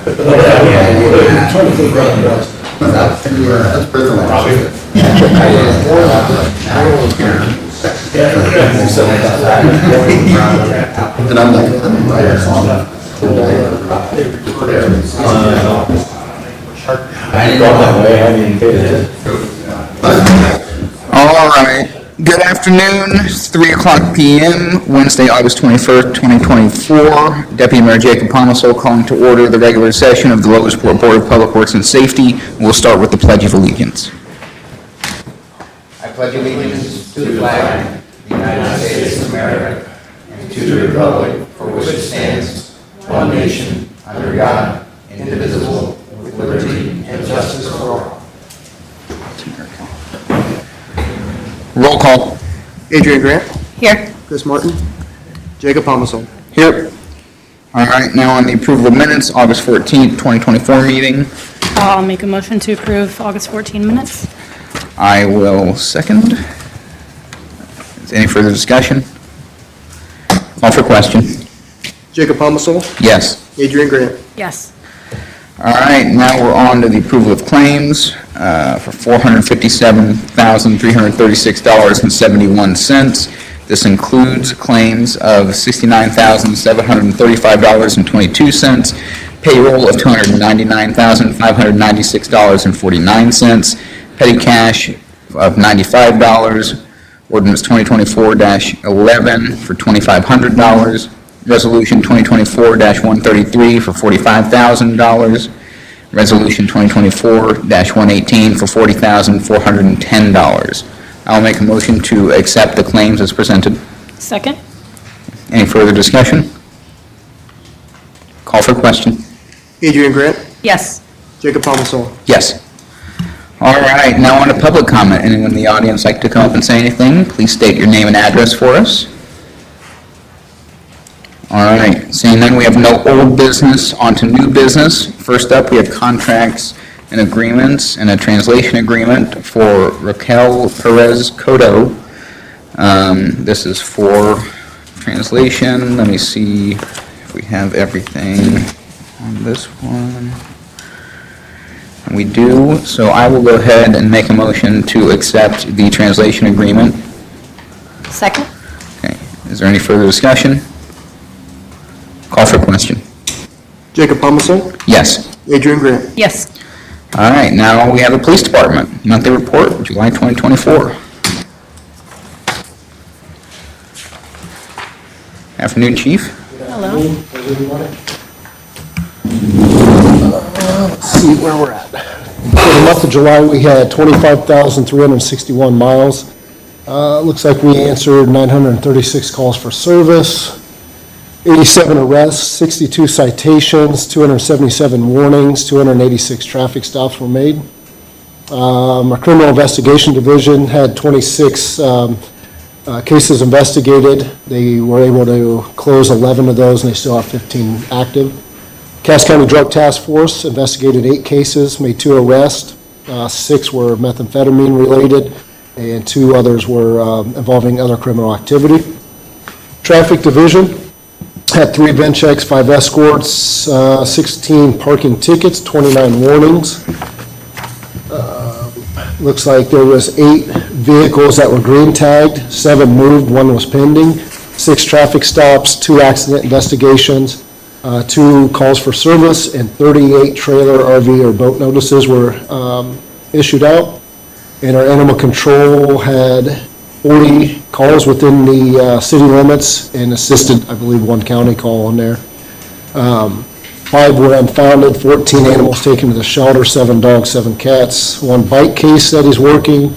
That's personal. And I'm like, All right. Good afternoon. It's 3 o'clock p.m., Wednesday, August 21st, 2024. Deputy Mayor Jacob Pomisol calling to order the regular session of the Logansport Board of Public Works and Safety. We'll start with the Pledge of Allegiance. I pledge allegiance to the flag of the United States of America and to the republic for which it stands, one nation, under God, indivisible, with liberty and justice for all. Roll call. Adrian Grant, Here. Chris Martin, Jacob Pomisol. Here. All right, now on the approval of minutes, August 14th, 2024 meeting. I'll make a motion to approve August 14 minutes. I will second. Is any further discussion? Call for question. Jacob Pomisol, Yes. Adrian Grant. Yes. All right, now we're on to the approval of claims for $457,336.71. This includes claims of $69,735.22, payroll of $299,596.49, petty cash of $95, ordinance 2024-11 for $2,500, resolution 2024-133 for $45,000, resolution 2024-118 for $40,410. I'll make a motion to accept the claims as presented. Second? Any further discussion? Call for question. Adrian Grant, Yes. Jacob Pomisol. Yes. All right, now on to public comment. Anyone in the audience like to come up and say anything? Please state your name and address for us. All right, seeing none, we have no old business, on to new business. First up, we have contracts and agreements and a translation agreement for Raquel Perez Cotto. This is for translation. Let me see if we have everything on this one. We do, so I will go ahead and make a motion to accept the translation agreement. Second? Okay, is there any further discussion? Call for question. Jacob Pomisol, Yes. Adrian Grant. Yes. All right, now we have a police department monthly report for July 2024. Afternoon, Chief. Hello. Let's see where we're at. For the month of July, we had 25,361 miles. Looks like we answered 936 calls for service, 87 arrests, 62 citations, 277 warnings, 286 traffic stops were made. Our criminal investigation division had 26 cases investigated. They were able to close 11 of those, and they still have 15 active. Cass County Drug Task Force investigated 8 cases, made 2 arrests. 6 were methamphetamine related, and 2 others were involving other criminal activity. Traffic Division had 3 VIN checks, 5 escorts, 16 parking tickets, 29 warnings. Looks like there was 8 vehicles that were green tagged, 7 moved, 1 was pending, 6 traffic stops, 2 accident investigations, 2 calls for service, and 38 trailer, RV, or boat notices were issued out. And our animal control had 40 calls within the city limits and assisted, I believe, 1 county call on there. 5 were unfounded, 14 animals taken to the shelter, 7 dogs, 7 cats, 1 bike case that is working,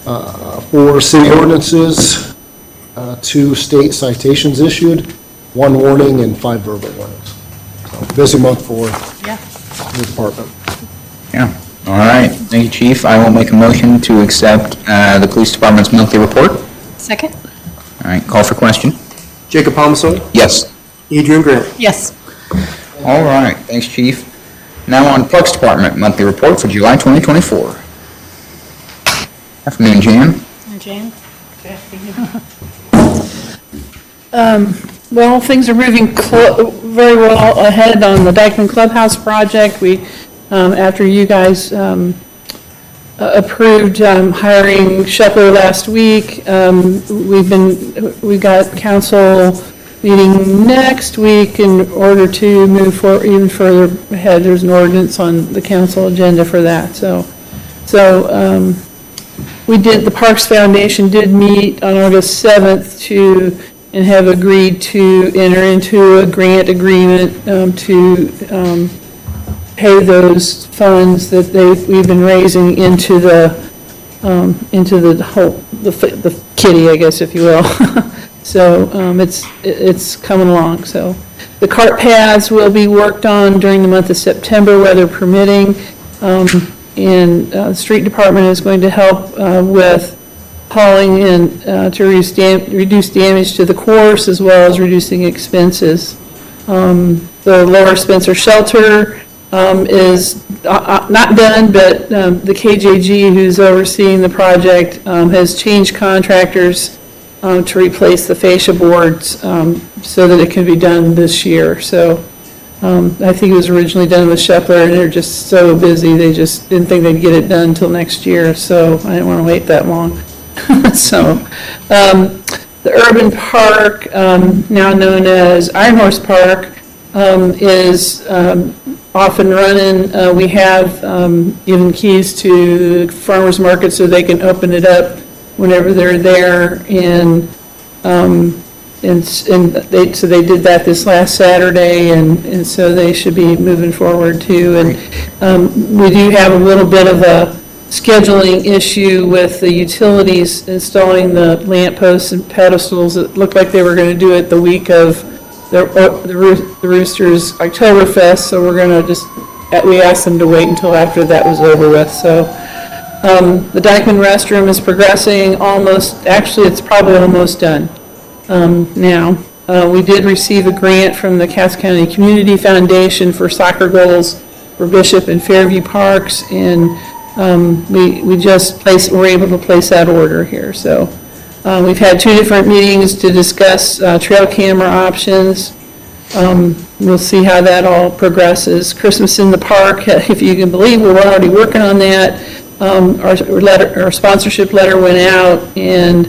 4 city ordinances, 2 state citations issued, 1 warning, and 5 verbal warnings. So, busy month for Yeah. the department. Yeah. All right. Thank you, Chief. I will make a motion to accept the police department's monthly report. Second? All right. Call for question. Jacob Pomisol, Yes. Adrian Grant. Yes. All right. Thanks, Chief. Now on Parks Department monthly report for July 2024. Afternoon, Jan. Jan? Well, things are moving very well ahead on the Dykeman Clubhouse project. We, after you guys approved hiring Shepler last week, we got council meeting next week in order to move forward even further ahead. There's an ordinance on the council agenda for that. So the Parks Foundation did meet on August 7th and have agreed to enter into a grant agreement to pay those funds that we've been raising into the kitty, I guess, if you will. So it's coming along. So the cart paths will be worked on during the month of September, weather permitting. And the street department is going to help with hauling and to reduce damage to the course as well as reducing expenses. The Lower Spencer Shelter is not done, but the KJG who's overseeing the project has changed contractors to replace the fascia boards so that it can be done this year. So I think it was originally done with Shepler, and they're just so busy, they just didn't think they'd get it done until next year, so I didn't want to wait that long. So, the urban park, now known as Iron Horse Park, is off and running. We have given keys to farmers market so they can open it up whenever they're there, and they did that this last Saturday, and so they should be moving forward too. And we do have a little bit of a scheduling issue with the utilities installing the lamp posts and pedestals. It looked like they were going to do it the week of the Roosters Oktoberfest, so we asked them to wait until after that was over with. So the Dykeman restroom is progressing actually it's probably almost done. Now, we did receive a grant from the Cass County Community Foundation for soccer goals for Bishop and Fairview Parks, and we were able to place that order here. So we've had 2 different meetings to discuss trail camera options. We'll see how that all progresses. Christmas in the Park, if you can believe, we're already working on that. Our sponsorship letter went out, and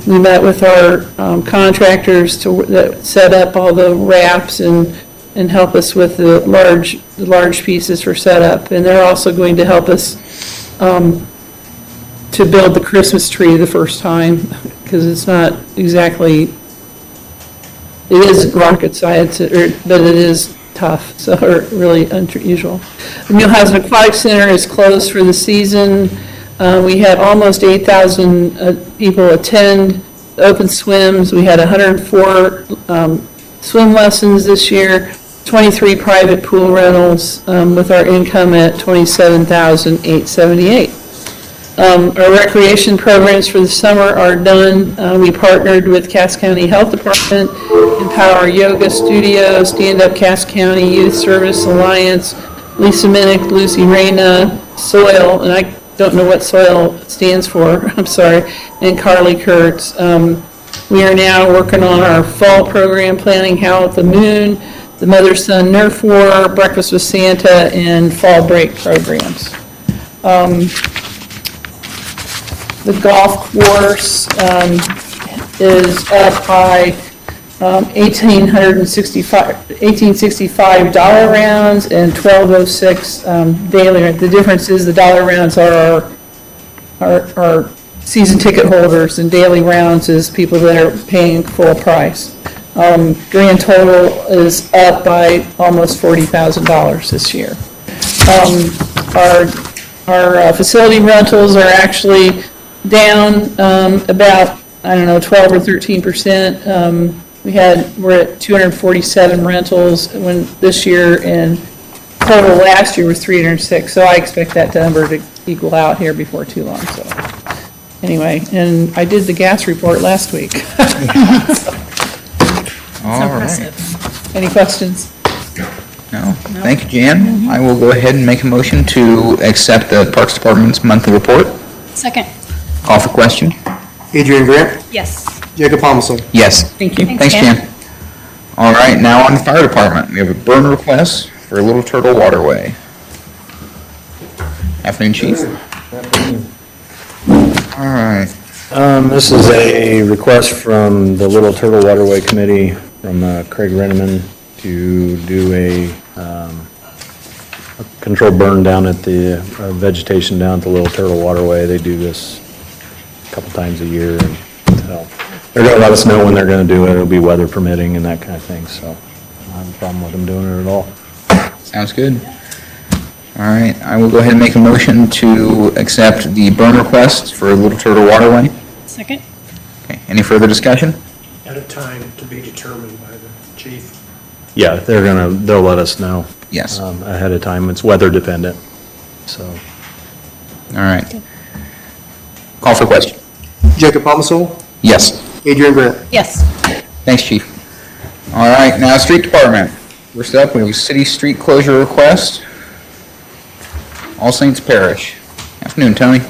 we met with our contractors that set up all the wraps and help us with the large pieces for setup. And they're also going to help us to build the Christmas tree the first time, because it's not exactly, it is rocket science, but it is tough, so really unusual. The Mulehausen Aquatic Center is closed for the season. We had almost 8,000 people attend open swims. We had 104 swim lessons this year, 23 private pool rentals, with our income at $27,878. Our recreation programs for the summer are done. We partnered with Cass County Health Department, Empower Yoga Studio, Stand Up Cass County Youth Service Alliance, Lisa Minnick, Lucy Reyna, Soil, and I don't know what Soil stands for, I'm sorry, and Carly Kurtz. We are now working on our fall program, planning Howl at the Moon, the Mother-Son Nerf War, Breakfast with Santa, and fall break programs. The golf course is up by $1,865 rounds and $1,206 daily. The difference is the dollar rounds are our season ticket holders, and daily rounds is people that are paying full price. Grand total is up by almost $40,000 this year. Our facility rentals are actually down about, 12 or 13%. We're at 247 rentals this year, and total last year was 306. So I expect that number to equal out here before too long. So anyway, and I did the gas report last week. All right. Any questions? No? Thank you, Jan. I will go ahead and make a motion to accept the Parks Department's monthly report. Second. Call for question. Adrian Grant, Yes. Jacob Palmso. Yes. Thank you. Thanks, Jan. All right, now on the fire department, we have a burn request for Little Turtle Waterway. Afternoon, Chief. All right, This is a request from the Little Turtle Waterway Committee from Craig Renneman to do a controlled burn down at the vegetation down at the Little Turtle Waterway. They do this a couple times a year, and so they're gonna let us know when they're gonna do it. It'll be weather permitting and that kind of thing, so I don't have a problem with them doing it at all. sounds good. All right, I will go ahead and make a motion to accept the burn request for Little Turtle Waterway. Second? Okay, any further discussion? At a time to be determined by the chief. Yeah, they'll let us know Yes. All ahead of time. It's weather dependent, so. right. Call for question. Jacob Palmso. Yes. Adrian Grant. Yes. Thanks, Chief. All right, now street department. First up, we have a city street closure request. All Saints Parish. Afternoon, Tony.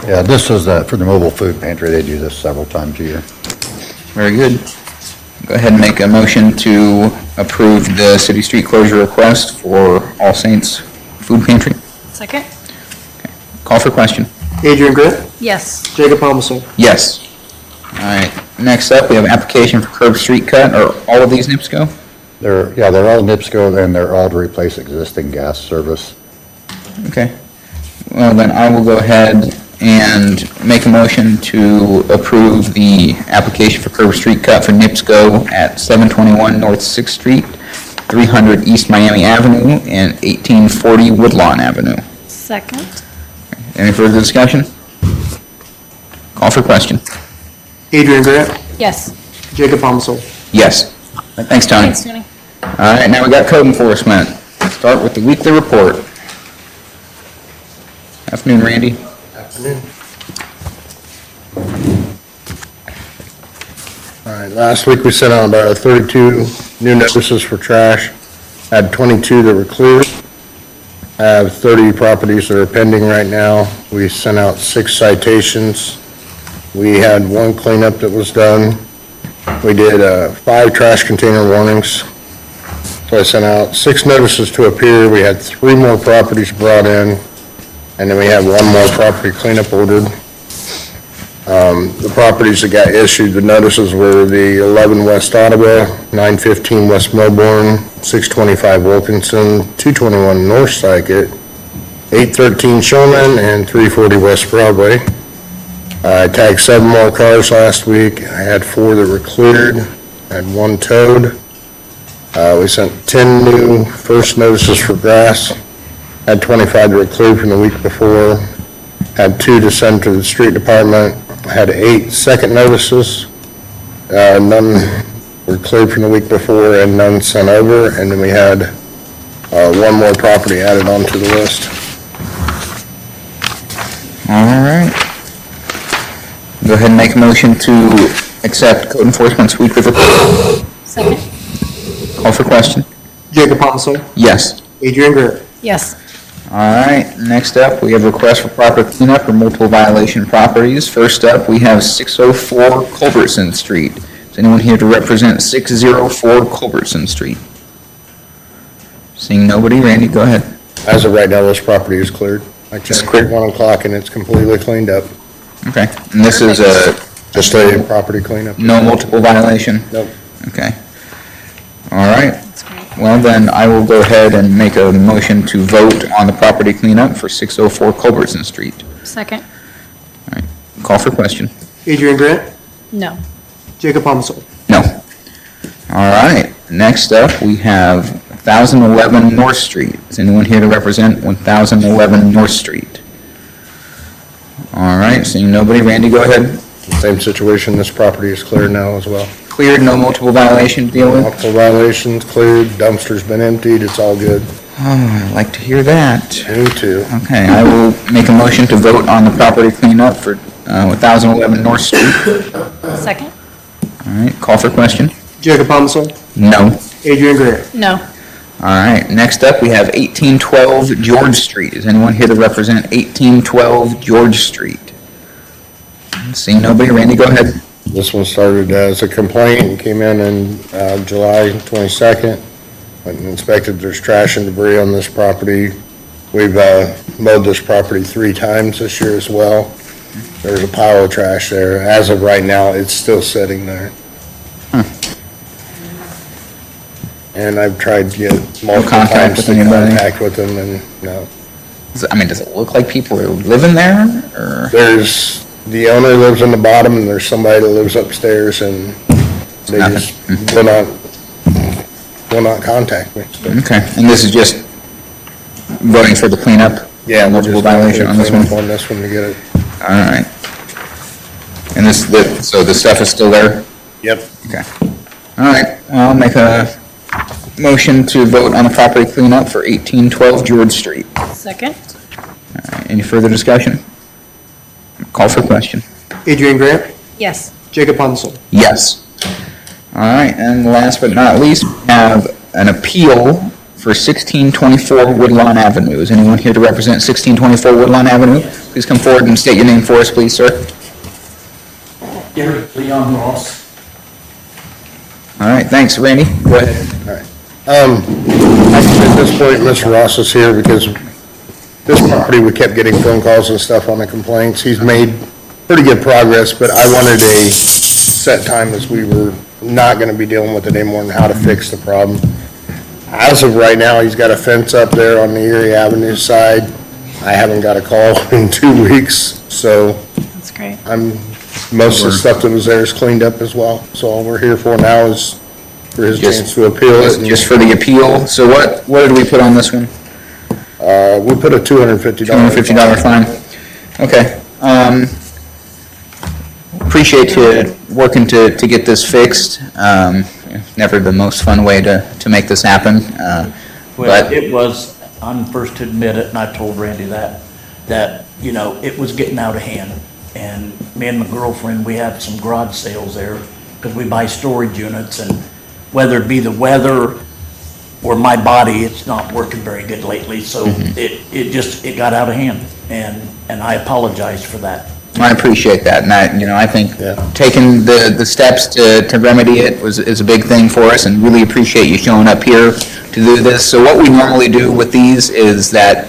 Yeah, this is for the mobile food pantry. They do this several times a year. Very good. Go ahead and make a motion to approve the city street closure request for All Saints Food Pantry. Second? Call for question. Adrian Grant. Yes. Jacob Palmso. Yes. All right, next up, we have an application for curb street cut. Are all of these NIPSCO? They're all NIPSCO, and they're all to replace existing gas service. Okay. Well, then I will go ahead and make a motion to approve the application for curb street cut for NIPSCO at 721 North 6th Street, 300 East Miami Avenue, and 1840 Woodlawn Avenue. Second? Any further discussion? Call for question. Adrian Grant. Yes. Jacob Palmso. Yes. Thanks, Tony. Thanks, Tony. All right, now we got code enforcement. Start with the weekly report. Afternoon, Randy. Afternoon. All right, last week we sent out about 32 new notices for trash, had 22 that were cleared. I have 30 properties that are pending right now. We sent out 6 citations. We had 1 cleanup that was done. We did 5 trash container warnings. So I sent out 6 notices to appear. We had 3 more properties brought in, and then we had 1 more property cleanup ordered. The properties that got issued, the notices were the 11 West Ottawa, 915 West Melbourne, 625 Wilkinson, 221 North Sycott, 813 Showman, and 340 West Broadway. I tagged 7 more cars last week. I had 4 that were cleared, had 1 towed. We sent 10 new first notices for grass, had 25 that were cleared from the week before, had 2 to send to the street department, had 8 second notices. None were cleared from the week before and none sent over, and then we had 1 more property added onto the list. All right. Go ahead and make a motion to accept code enforcement's weekly report. Second? Call for question. Jacob Palmso. Yes. Adrian Grant. Yes. All right, next up, we have a request for proper cleanup for multiple violation properties. First up, we have 604 Culbertson Street. Is anyone here to represent 604 Culbertson Street? Seeing nobody, Randy, go ahead. As of right now, this property is cleared. I checked cleared? at 1 o'clock and it's completely cleaned up. Okay, and this is a Just a property cleanup. no multiple violation? Nope. Okay. All right. That's great. Well, then I will go ahead and make a motion to vote on the property cleanup for 604 Culbertson Street. Second? Call for question. Adrian Grant. No. Jacob Palmso. No. All right, next up, we have 1011 North Street. Is anyone here to represent 1011 North Street? All right, seeing nobody, Randy, go ahead. Same situation, this property is cleared now as well. Cleared, no multiple violation to deal with? Multiple violations cleared, dumpster's been emptied, it's all good. Oh, I'd like to hear that. Me too. Okay, I will make a motion to vote on the property cleanup for 1011 North Street. Second? All right, call for question. Jacob Palmso. No. Adrian Grant. No. All right, next up, we have 1812 George Street. Is anyone here to represent 1812 George Street? Seeing nobody, Randy, go ahead. This one started as a complaint and came in July 22nd. Went and inspected, there's trash and debris on this property. We've mowed this property 3 times this year as well. There's a pile of trash there. As of right now, it's still sitting there. And I've tried to get multiple contact times with to anybody? contact with them, and no. Does it look like people are living there, or? There's, the owner lives in the bottom, and there's somebody that lives upstairs, and they Nothing. just will not contact me. Okay, and this is just voting for the cleanup? Yeah, we're Multiple just gonna violation on this clean one? up on this one to get it. All right. And so the stuff is still there? Yep. Okay. All right, I'll make a motion to vote on the property cleanup for 1812 George Street. Second? Any further discussion? Call for question. Adrian Grant, Yes. Jacob Ponson. Yes. All right, and last but not least, we have an appeal for 1624 Woodlawn Avenue. Is anyone here to represent 1624 Woodlawn Avenue? Please come forward and state your name for us, please, sir. Leon Ross. All right, thanks, Randy. Go ahead. Actually, at this point, Mr. Ross is here because this property, we kept getting phone calls and stuff on the complaints. He's made pretty good progress, but I wanted a set time as we were not gonna be dealing with it anymore and how to fix the problem. As of right now, he's got a fence up there on the Erie Avenue side. I haven't got a call in 2 weeks, so That's great. most of the stuff that was there is cleaned up as well. So all we're here for now is for his Just- chance to appeal it. Just for the appeal. So what did we put on this one? We put a $250. $250 fine. Okay. Appreciate you working to get this fixed. Never the most fun way to make this happen. Well, But, it was, I'm first to admit it, and I told Randy that, you know, it was getting out of hand. And me and my girlfriend, we had some garage sales there, because we buy storage units, and whether it be the weather or my body, it's not working very good lately, so it got out of hand, and I apologize for that. I appreciate that, and I think Yeah. taking the steps to remedy it is a big thing for us, and really appreciate you showing up here to do this. So what we normally do with these is that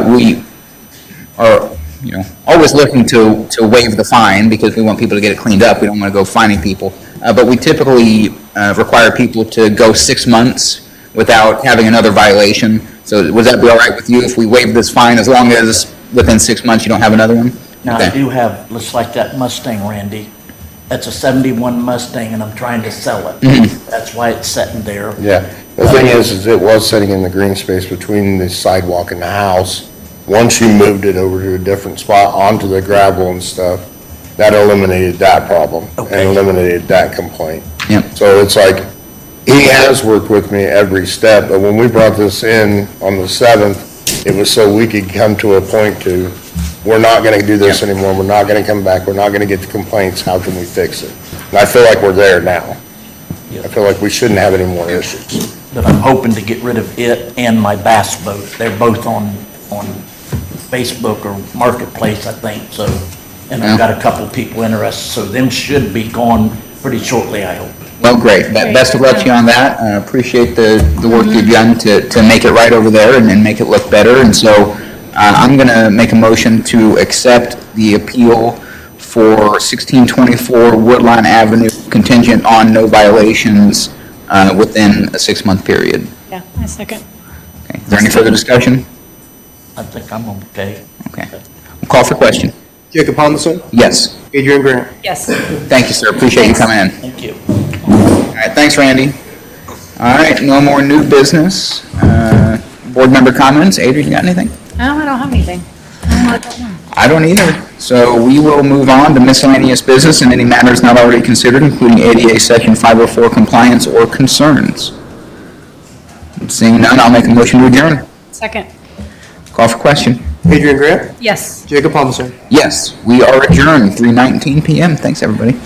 we are, always looking to waive the fine, because we want people to get it cleaned up. We don't want to go fining people. But we typically require people to go 6 months without having another violation. So would that be all right with you if we waive this fine, as long as within 6 months you don't have another one? Now, I Okay. do have, looks like that Mustang, Randy. That's a 71 Mustang, and I'm trying to sell it. That's why it's sitting there. Yeah, the thing is it was sitting in the green space between the sidewalk and the house. Once you moved it over to a different spot onto the gravel and stuff, that eliminated that problem and Okay. eliminated that complaint. Yep. So it's like, he has worked with me every step, but when we brought this in on the 7th, it was so we could come to a point to, we're not gonna do this anymore, we're not gonna come back, we're not gonna get the complaints, how can we fix it? And I feel like we're there now. I feel like we shouldn't have any more issues. But I'm hoping to get rid of it and my bass boat. They're both on Facebook or Marketplace, I think, so. And I've got a couple people interested, so them should be gone pretty shortly, I hope. Well, great. Best of luck to you on that. Appreciate the work you've done to make it right over there and make it look better. And so I'm going to make a motion to accept the appeal for 1624 Woodline Avenue contingent on no violations within a 6-month period. Yeah, I second. Okay. Is there any further discussion? I think I'm okay. Okay. We'll call for question. Jacob Ponson, Yes. Adrian Grant. Yes. Thank you, sir. Appreciate you coming in. Thank you. All right, thanks, Randy. All right, no more new business. Board member comments. Adrian, you got anything? No, I don't have anything. I don't either. So we will move on to miscellaneous business and any matters not already considered, including ADA Section 504 compliance or concerns. Seeing none, I'll make a motion to adjourn. Second. Call for question. Adrian Grant, Yes. Jacob Ponson. Yes, we are adjourned, 3:19 PM. Thanks, everybody.